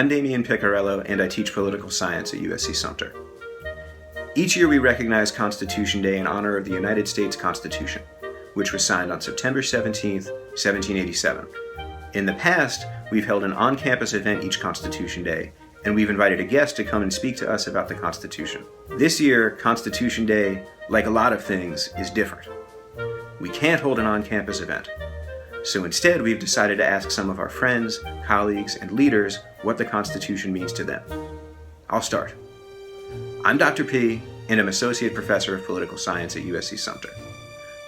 I'm Damian Piccarello, and I teach political science at USC Sumter. Each year we recognize Constitution Day in honor of the United States Constitution, which was signed on September 17, 1787. In the past, we've held an on-campus event each Constitution Day, and we've invited a guest to come and speak to us about the Constitution. This year, Constitution Day, like a lot of things, is different. We can't hold an on-campus event. So instead, we've decided to ask some of our friends, colleagues, and leaders what the Constitution means to them. I'll start. I'm Dr. P, and I'm Associate Professor of Political Science at USC Sumter.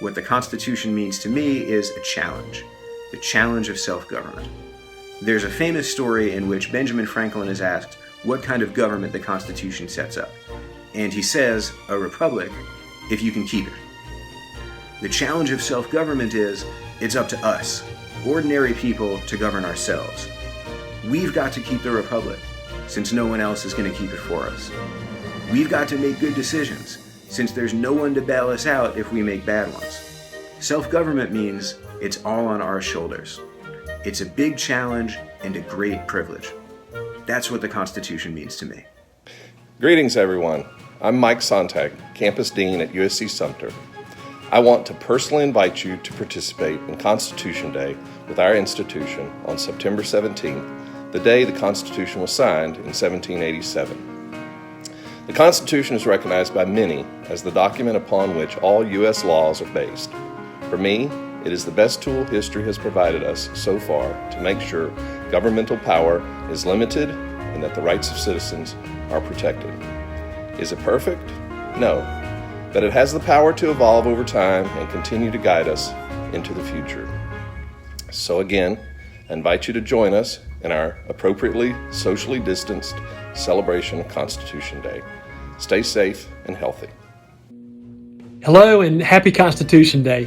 What the Constitution means to me is a challenge, the challenge of self-government. There's a famous story in which Benjamin Franklin is asked what kind of government the Constitution sets up. And he says, a republic, if you can keep it. The challenge of self-government is, it's up to us, ordinary people, to govern ourselves. We've got to keep the republic, since no one else is going to keep it for us. We've got to make good decisions, since there's no one to bail us out if we make bad ones. Self-government means it's all on our shoulders. It's a big challenge and a great privilege. That's what the Constitution means to me. Greetings, everyone. I'm Mike Sontag, Campus Dean at USC Sumter. I want to personally invite you to participate in Constitution Day with our institution on September 17th, the day the Constitution was signed in 1787. The Constitution is recognized by many as the document upon which all U.S. laws are based. For me, it is the best tool history has provided us so far to make sure governmental power is limited and that the rights of citizens are protected. Is it perfect? No. But it has the power to evolve over time and continue to guide us into the future. So again, I invite you to join us in our appropriately socially distanced celebration of Constitution Day. Stay safe and healthy. Hello and happy Constitution Day.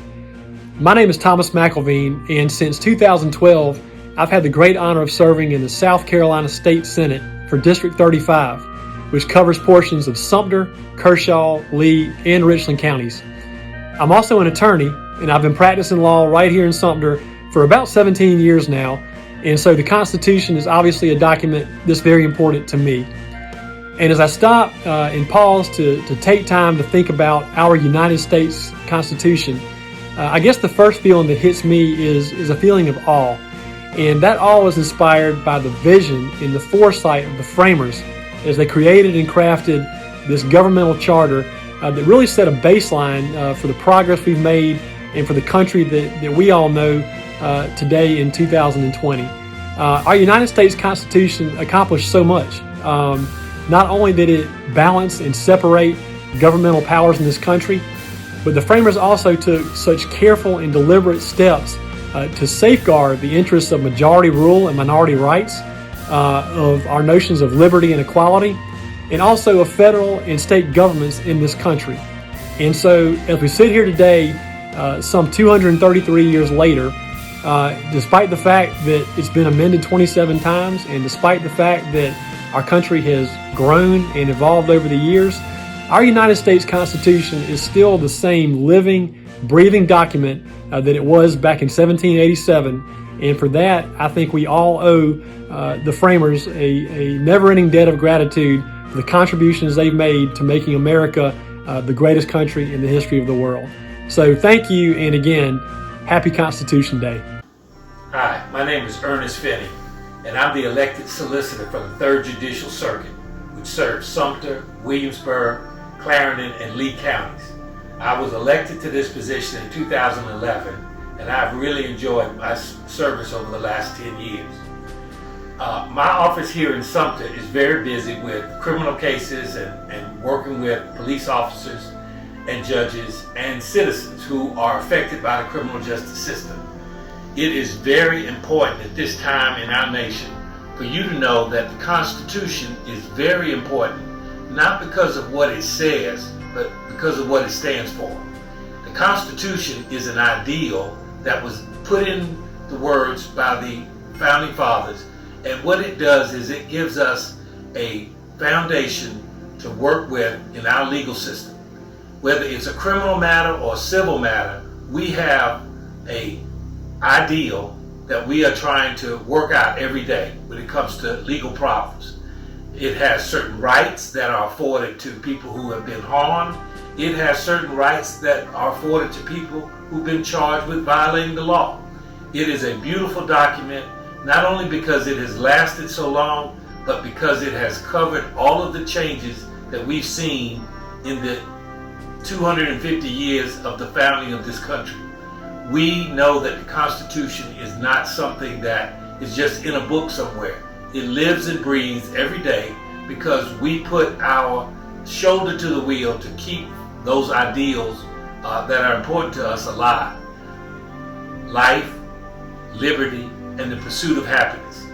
My name is Thomas McElveen, and since 2012, I've had the great honor of serving in the South Carolina State Senate for District 35, which covers portions of Sumter, Kershaw, Lee, and Richland counties. I'm also an attorney, and I've been practicing law right here in Sumter for about 17 years now, and so the Constitution is obviously a document that's very important to me. And as I stop and pause to take time to think about our United States Constitution, I guess the first feeling that hits me is a feeling of awe. And that awe was inspired by the vision and the foresight of the framers as they created and crafted this governmental charter that really set a baseline for the progress we've made and for the country that we all know today in 2020. Our United States Constitution accomplished so much. Not only did it balance and separate governmental powers in this country, but the framers also took such careful and deliberate steps to safeguard the interests of majority rule and minority rights, of our notions of liberty and equality, and also of federal and state governments in this country. And so as we sit here today, some 233 years later, despite the fact that it's been amended 27 times, and despite the fact that our country has grown and evolved over the years, our United States Constitution is still the same living, breathing document that it was back in 1787. And for that, I think we all owe the framers a never-ending debt of gratitude for the contributions they've made to making America the greatest country in the history of the world. So thank you, and again, happy Constitution Day. Hi, my name is Ernest Finney, and I'm the elected solicitor for the 3rd Judicial Circuit, which serves Sumter, Williamsburg, Clarendon, and Lee counties. I was elected to this position in 2011, and I've really enjoyed my service over the last 10 years. My office here in Sumter is very busy with criminal cases and working with police officers and judges and citizens who are affected by the criminal justice system. It is very important at this time in our nation for you to know that the Constitution is very important, not because of what it says, but because of what it stands for. The Constitution is an ideal that was put in the words by the Founding Fathers, and what it does is it gives us a foundation to work with in our legal system. Whether it's a criminal matter or a civil matter, we have an ideal that we are trying to work out every day when it comes to legal problems. It has certain rights that are afforded to people who have been harmed. It has certain rights that are afforded to people who've been charged with violating the law. It is a beautiful document, not only because it has lasted so long, but because it has covered all of the changes that we've seen in the 250 years of the founding of this country. We know that the Constitution is not something that is just in a book somewhere. It lives and breathes every day because we put our shoulder to the wheel to keep those ideals that are important to us alive. Life, liberty, and the pursuit of happiness.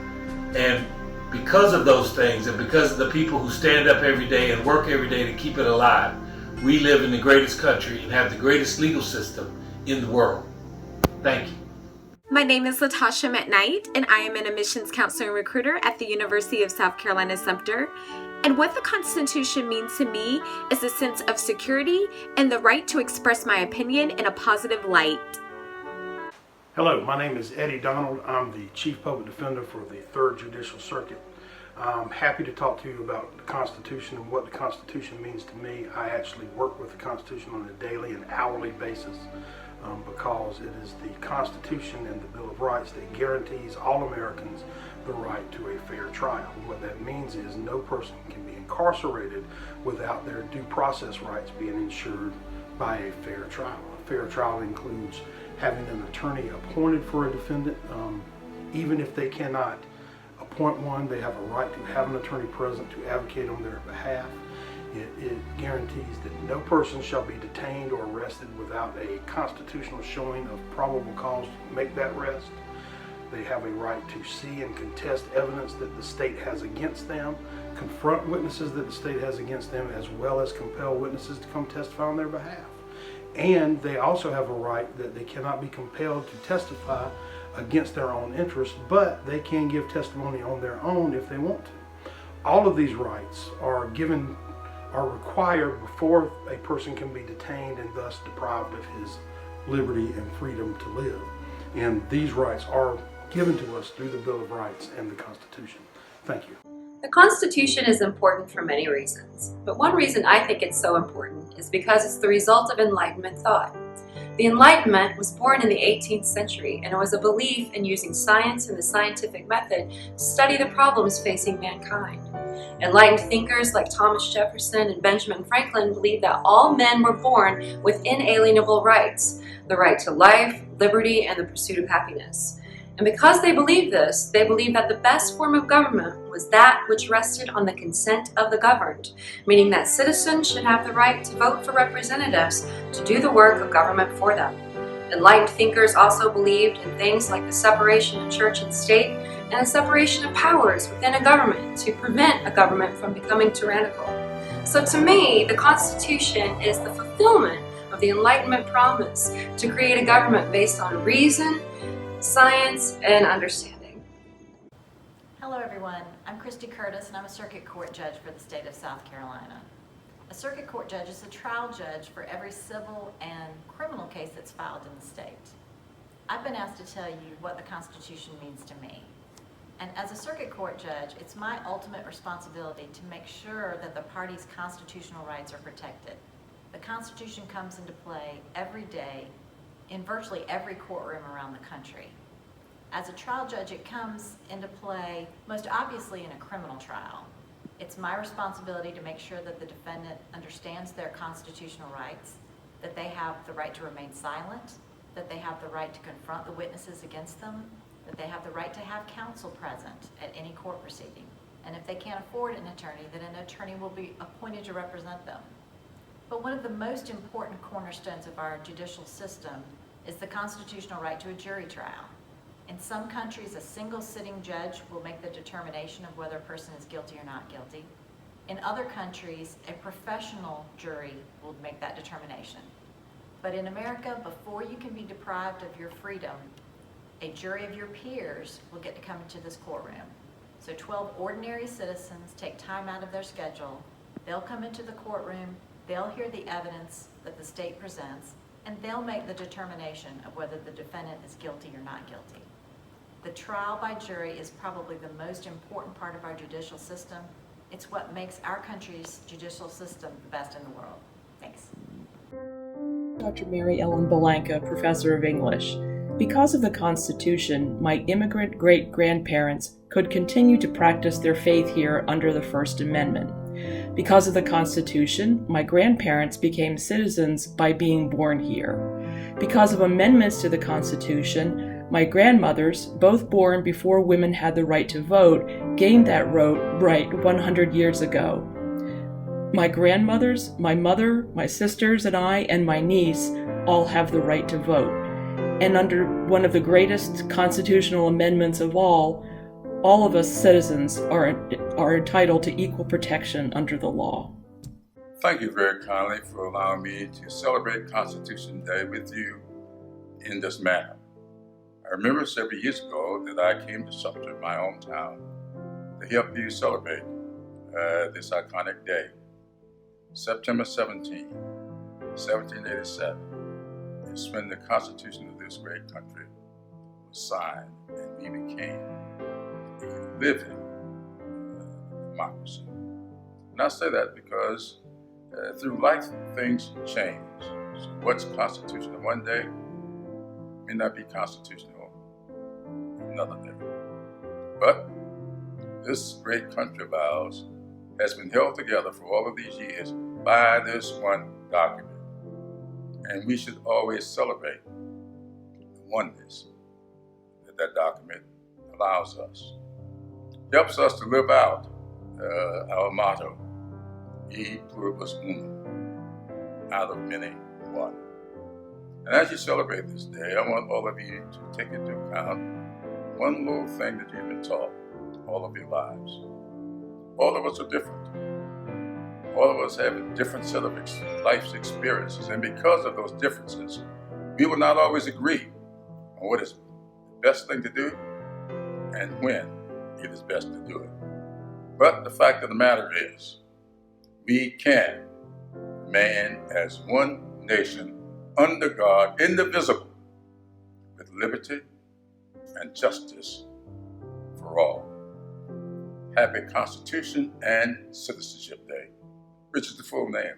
And because of those things, and because of the people who stand up every day and work every day to keep it alive, we live in the greatest country and have the greatest legal system in the world. Thank you. My name is Latasha McKnight, and I am an admissions counselor and recruiter at the University of South Carolina Sumter. And what the Constitution means to me is a sense of security and the right to express my opinion in a positive light. Hello, my name is Eddie Donald. I'm the Chief Public Defender for the 3rd Judicial Circuit. I'm happy to talk to you about the Constitution and what the Constitution means to me. I actually work with the Constitution on a daily and hourly basis because it is the Constitution and the Bill of Rights that guarantees all Americans the right to a fair trial. And what that means is no person can be incarcerated without their due process rights being ensured by a fair trial. A fair trial includes having an attorney appointed for a defendant. Even if they cannot appoint one, they have a right to have an attorney present to advocate on their behalf. It guarantees that no person shall be detained or arrested without a constitutional showing of probable cause to make that arrest. They have a right to see and contest evidence that the state has against them, confront witnesses that the state has against them, as well as compel witnesses to come testify on their behalf. And they also have a right that they cannot be compelled to testify against their own interests, but they can give testimony on their own if they want to. All of these rights are required before a person can be detained and thus deprived of his liberty and freedom to live. And these rights are given to us through the Bill of Rights and the Constitution. Thank you. The Constitution is important for many reasons, but one reason I think it's so important is because it's the result of Enlightenment thought. The Enlightenment was born in the 18th century, and it was a belief in using science and the scientific method to study the problems facing mankind. Enlightened thinkers like Thomas Jefferson and Benjamin Franklin believed that all men were born with inalienable rights, the right to life, liberty, and the pursuit of happiness. And because they believed this, they believed that the best form of government was that which rested on the consent of the governed, meaning that citizens should have the right to vote for representatives to do the work of government for them. Enlightened thinkers also believed in things like the separation of church and state and the separation of powers within a government to prevent a government from becoming tyrannical. So to me, the Constitution is the fulfillment of the Enlightenment promise to create a government based on reason, science, and understanding. Hello everyone, I'm Christy Curtis and I'm a circuit court judge for the state of South Carolina. A circuit court judge is a trial judge for every civil and criminal case that's filed in the state. I've been asked to tell you what the Constitution means to me. And as a circuit court judge, it's my ultimate responsibility to make sure that the parties' constitutional rights are protected. The Constitution comes into play every day in virtually every courtroom around the country. As a trial judge, it comes into play most obviously in a criminal trial. It's my responsibility to make sure that the defendant understands their constitutional rights, that they have the right to remain silent, that they have the right to confront the witnesses against them, that they have the right to have counsel present at any court proceeding, and if they can't afford an attorney, that an attorney will be appointed to represent them. But one of the most important cornerstones of our judicial system is the constitutional right to a jury trial. In some countries, a single sitting judge will make the determination of whether a person is guilty or not guilty. In other countries, a professional jury will make that determination. But in America, before you can be deprived of your freedom, a jury of your peers will get to come into this courtroom. So 12 ordinary citizens take time out of their schedule. They'll come into the courtroom, they'll hear the evidence that the state presents, and they'll make the determination of whether the defendant is guilty or not guilty. The trial by jury is probably the most important part of our judicial system. It's what makes our country's judicial system the best in the world. Thanks. Dr. Mary Ellen Belanca, Professor of English. Because of the Constitution, my immigrant great-grandparents could continue to practice their faith here under the First Amendment. Because of the Constitution, my grandparents became citizens by being born here. Because of amendments to the Constitution, my grandmothers, both born before women had the right to vote, gained that right 100 years ago. My grandmothers, my mother, my sisters, and I, and my niece all have the right to vote. And under one of the greatest constitutional amendments of all of us citizens are entitled to equal protection under the law. Thank you very kindly for allowing me to celebrate Constitution Day with you in this manner. I remember several years ago that I came to Sumter, my hometown, to help you celebrate this iconic day. September 17, 1787 is when the Constitution of this great country was signed and we became a living democracy. And I say that because through life, things change. So what's constitutional one day may not be constitutional another day. But this great country of ours has been held together for all of these years by this one document. And we should always celebrate the oneness that that document allows us. It helps us to live out our motto, E pluribus unum, out of many, one. And as you celebrate this day, I want all of you to take into account one little thing that you've been taught all of your lives. All of us are different. All of us have a different set of life's experiences, and because of those differences, we will not always agree on what is the best thing to do and when it is best to do it. But the fact of the matter is, we can remain as one nation under God, indivisible, with liberty and justice for all. Happy Constitution and Citizenship Day, which is the full name